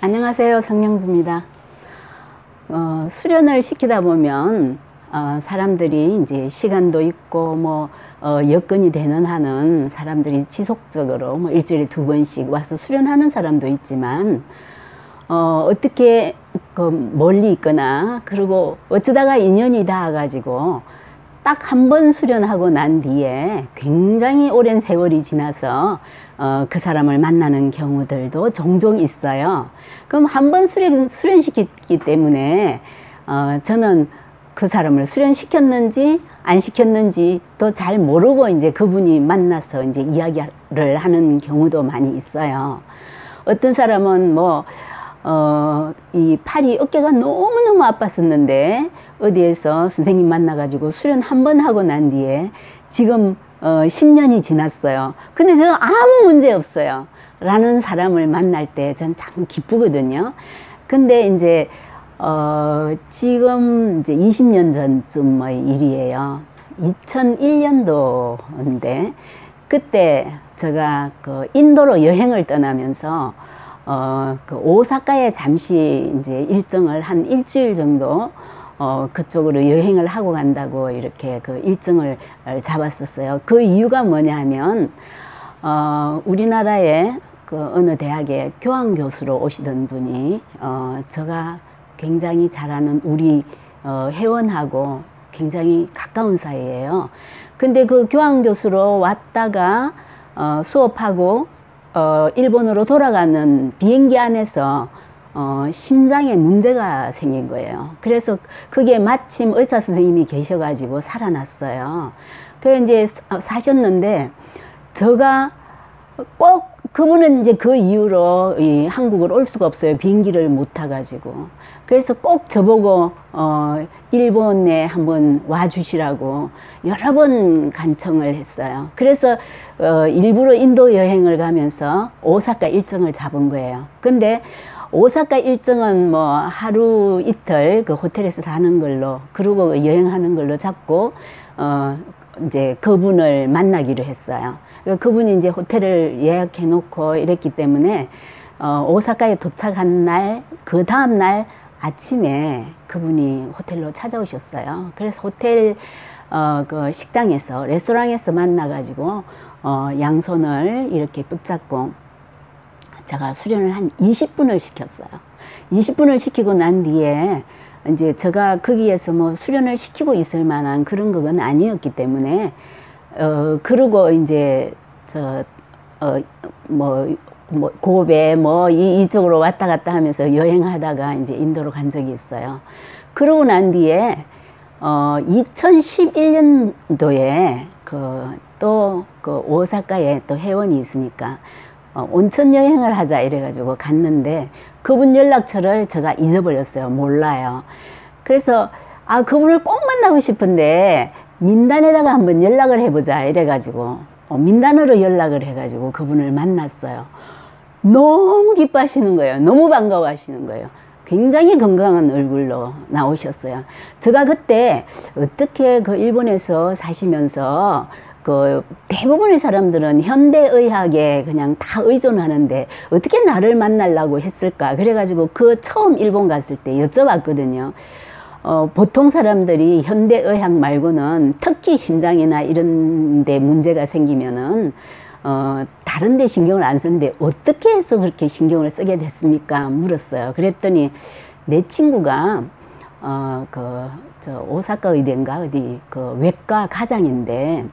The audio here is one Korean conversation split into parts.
안녕하세요. 성명주입니다. 수련을 시키다 보면 사람들이 이제 시간도 있고 여건이 되는 한은 사람들이 지속적으로 일주일에 2번씩 와서 수련하는 사람도 있지만 어떻게 멀리 있거나 그리고 어쩌다가 인연이 닿아가지고 딱 1번 수련하고 난 뒤에 굉장히 오랜 세월이 지나서 그 사람을 만나는 경우들도 종종 있어요. 그럼 1번 수련시켰기 때문에 저는 그 사람을 수련시켰는지 안 시켰는지 또 잘 모르고 이제 그분이 만나서 이제 이야기를 하는 경우도 많이 있어요. 어떤 사람은 이 팔이 어깨가 너무너무 아팠었는데 어디에서 선생님 만나가지고 수련 1번 하고 난 뒤에 지금 10년이 지났어요. 근데 저 아무 문제 없어요. 라는 사람을 만날 때 전 참 기쁘거든요. 근데 이제 지금 이제 20년 전쯤의 일이에요. 2001년도인데 그때 제가 인도로 여행을 떠나면서 오사카에 잠시 이제 일정을 한 일주일 정도 그쪽으로 여행을 하고 간다고 이렇게 일정을 잡았었어요. 그 이유가 뭐냐 하면 우리나라의 어느 대학에 교환교수로 오시던 분이 제가 굉장히 잘 아는 우리 회원하고 굉장히 가까운 사이예요. 근데 그 교환교수로 왔다가 수업하고 일본으로 돌아가는 비행기 안에서 심장에 문제가 생긴 거예요. 그래서 그게 마침 의사 선생님이 계셔가지고 살아났어요. 그래서 이제 사셨는데 제가 꼭 그분은 이제 그 이후로 한국을 올 수가 없어요. 비행기를 못 타가지고. 그래서 꼭 저보고 일본에 한번 와주시라고 여러 번 간청을 했어요. 그래서 일부러 인도 여행을 가면서 오사카 일정을 잡은 거예요. 근데 오사카 일정은 하루 이틀 그 호텔에서 사는 걸로 그리고 여행하는 걸로 잡고 이제 그분을 만나기로 했어요. 그분이 이제 호텔을 예약해 놓고 이랬기 때문에 오사카에 도착한 날 그 다음 날 아침에 그분이 호텔로 찾아오셨어요. 그래서 호텔 그 식당에서 레스토랑에서 만나가지고 양손을 이렇게 붙잡고 제가 수련을 한 20분을 시켰어요. 20분을 시키고 난 뒤에 이제 제가 거기에서 수련을 시키고 있을 만한 그런 건 아니었기 때문에 그러고 이제 고베 이쪽으로 왔다 갔다 하면서 여행하다가 이제 인도로 간 적이 있어요. 그러고 난 뒤에 2011년도에 또 오사카에 또 회원이 있으니까 온천 여행을 하자 이래가지고 갔는데 그분 연락처를 제가 잊어버렸어요. 몰라요. 그래서 그분을 꼭 만나고 싶은데 민단에다가 한번 연락을 해보자 이래가지고 민단으로 연락을 해가지고 그분을 만났어요. 너무 기뻐하시는 거예요. 너무 반가워하시는 거예요. 굉장히 건강한 얼굴로 나오셨어요. 제가 그때 어떻게 일본에서 사시면서 대부분의 사람들은 현대의학에 그냥 다 의존하는데 어떻게 나를 만나려고 했을까? 그래가지고 처음 일본 갔을 때 여쭤봤거든요. 보통 사람들이 현대의학 말고는 특히 심장이나 이런 데 문제가 생기면은 다른 데 신경을 안 쓰는데 어떻게 해서 그렇게 신경을 쓰게 됐습니까? 물었어요. 그랬더니 내 친구가 오사카 의대인가 어디 외과 가장인데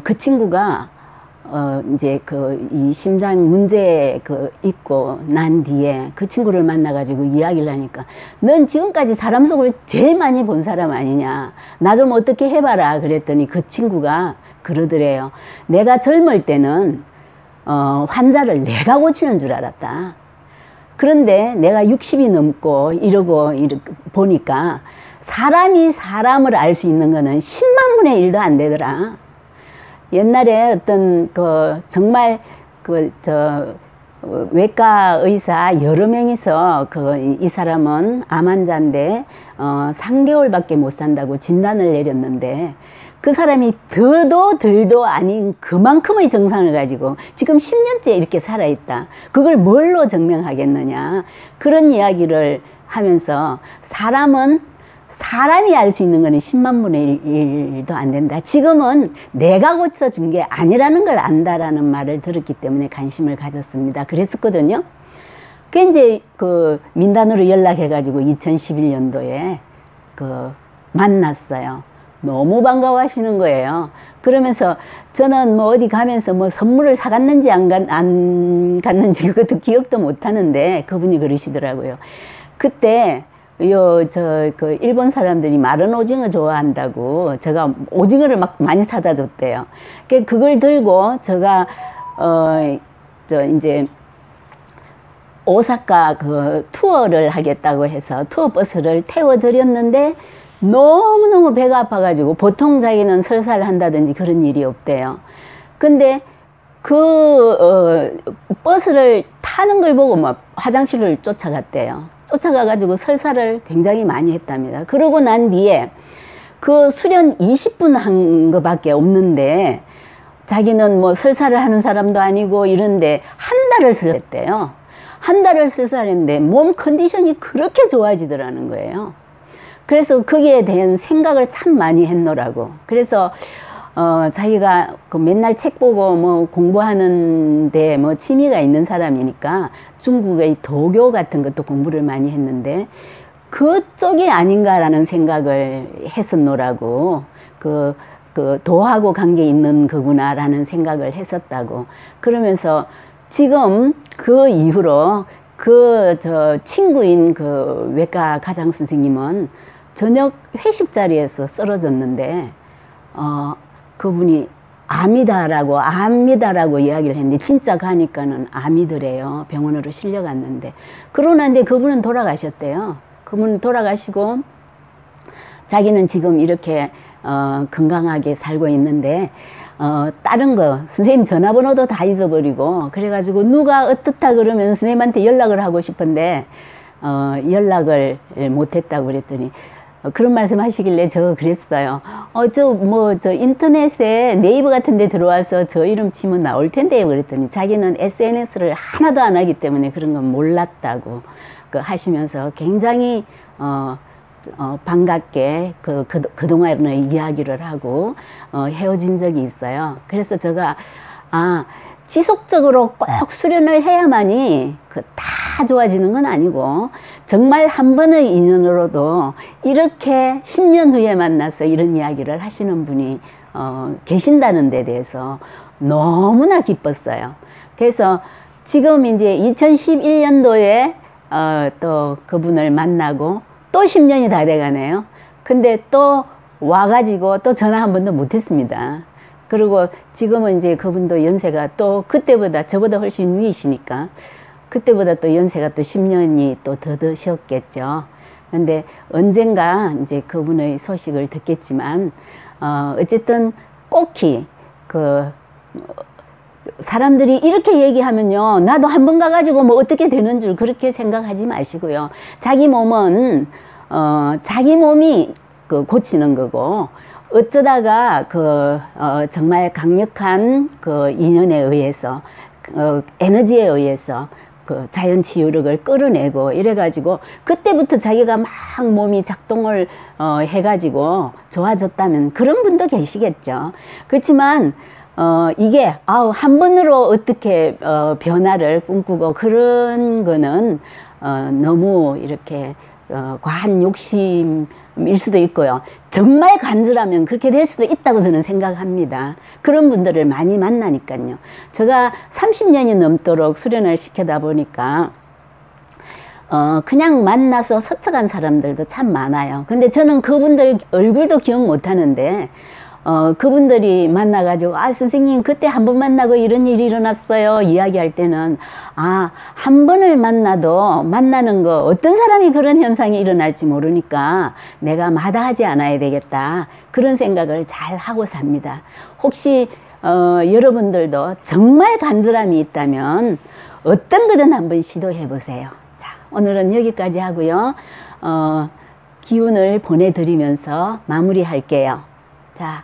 그 친구가 이제 이 심장 문제 있고 난 뒤에 그 친구를 만나가지고 이야기를 하니까 넌 지금까지 사람 속을 제일 많이 본 사람 아니냐. 나 좀 어떻게 해봐라. 그랬더니 그 친구가 그러더래요. 내가 젊을 때는 환자를 내가 고치는 줄 알았다. 그런데 내가 60이 넘고 이러고 보니까 사람이 사람을 알 수 있는 거는 10만 분의 1도 안 되더라. 옛날에 어떤 정말 외과 의사 여러 명이서 이 사람은 암 환자인데 3개월밖에 못 산다고 진단을 내렸는데 그 사람이 더도 덜도 아닌 그만큼의 정상을 가지고 지금 10년째 이렇게 살아있다. 그걸 뭘로 증명하겠느냐. 그런 이야기를 하면서 사람이 알 수 있는 거는 10만 분의 1도 안 된다. 지금은 내가 고쳐준 게 아니라는 걸 안다라는 말을 들었기 때문에 관심을 가졌습니다. 그랬었거든요. 그 이제 그 민단으로 연락해가지고 2011년도에 만났어요. 너무 반가워하시는 거예요. 그러면서 저는 뭐 어디 가면서 뭐 선물을 사갔는지 안 갔는지 그것도 기억도 못 하는데 그분이 그러시더라고요. 그때 그 일본 사람들이 마른 오징어 좋아한다고 제가 오징어를 막 많이 사다 줬대요. 그걸 들고 제가 이제 오사카 그 투어를 하겠다고 해서 투어 버스를 태워드렸는데 너무너무 배가 아파가지고 보통 자기는 설사를 한다든지 그런 일이 없대요. 근데 버스를 타는 걸 보고 막 화장실을 쫓아갔대요. 쫓아가가지고 설사를 굉장히 많이 했답니다. 그러고 난 뒤에 그 수련 20분 한 거밖에 없는데 자기는 뭐 설사를 하는 사람도 아니고 이런데 한 달을 설사했대요. 한 달을 설사했는데 몸 컨디션이 그렇게 좋아지더라는 거예요. 그래서 거기에 대한 생각을 참 많이 했노라고. 그래서 자기가 그 맨날 책 보고 뭐 공부하는데 뭐 취미가 있는 사람이니까 중국의 도교 같은 것도 공부를 많이 했는데 그쪽이 아닌가라는 생각을 했었노라고. 그 도하고 관계 있는 거구나라는 생각을 했었다고. 그러면서 지금 그 이후로 친구인 그 외과 가장 선생님은 저녁 회식 자리에서 쓰러졌는데 그분이 암이다라고 이야기를 했는데 진짜 가니까는 암이더래요. 병원으로 실려갔는데 그러고 난데 그분은 돌아가셨대요. 그분은 돌아가시고 자기는 지금 이렇게 건강하게 살고 있는데 다른 거 선생님 전화번호도 다 잊어버리고 그래가지고 누가 어떻다 그러면 선생님한테 연락을 하고 싶은데 연락을 못했다고 그랬더니 그런 말씀 하시길래 저 그랬어요. 저 인터넷에 네이버 같은 데 들어와서 저 이름 치면 나올 텐데요. 그랬더니 자기는 SNS를 하나도 안 하기 때문에 그런 건 몰랐다고 하시면서 굉장히 반갑게 그동안의 이야기를 하고 헤어진 적이 있어요. 그래서 제가 지속적으로 꼭 수련을 해야만이 다 좋아지는 건 아니고 정말 한 번의 인연으로도 이렇게 10년 후에 만나서 이런 이야기를 하시는 분이 계신다는 데 대해서 너무나 기뻤어요. 그래서 지금 이제 2011년도에 또 그분을 만나고 또 10년이 다 돼가네요. 근데 또 와가지고 또 전화 한 번도 못했습니다. 그리고 지금은 이제 그분도 연세가 또 그때보다 저보다 훨씬 위이시니까 그때보다 또 연세가 또 10년이 또 더 드셨겠죠. 근데 언젠가 이제 그분의 소식을 듣겠지만 어쨌든 꼭히 사람들이 이렇게 얘기하면요 나도 한 번 가가지고 뭐 어떻게 되는 줄 그렇게 생각하지 마시고요. 자기 몸은 자기 몸이 고치는 거고 어쩌다가 정말 강력한 인연에 의해서 에너지에 의해서 자연 치유력을 끌어내고 이래가지고 그때부터 자기가 막 몸이 작동을 해가지고 좋아졌다면 그런 분도 계시겠죠. 그렇지만 이게 한 번으로 어떻게 변화를 꿈꾸고 그런 거는 너무 이렇게 과한 욕심일 수도 있고요. 정말 간절하면 그렇게 될 수도 있다고 저는 생각합니다. 그런 분들을 많이 만나니까요. 제가 30년이 넘도록 수련을 시켜다 보니까 그냥 만나서 스쳐간 사람들도 참 많아요. 근데 저는 그분들 얼굴도 기억 못 하는데 그분들이 만나가지고 선생님 그때 한 번 만나고 이런 일이 일어났어요 이야기할 때는 한 번을 만나도 만나는 거 어떤 사람이 그런 현상이 일어날지 모르니까 내가 마다하지 않아야 되겠다 그런 생각을 잘 하고 삽니다. 혹시 여러분들도 정말 간절함이 있다면 어떤 거든 한번 시도해 보세요. 자, 오늘은 여기까지 하고요. 기운을 보내드리면서 마무리할게요. 자,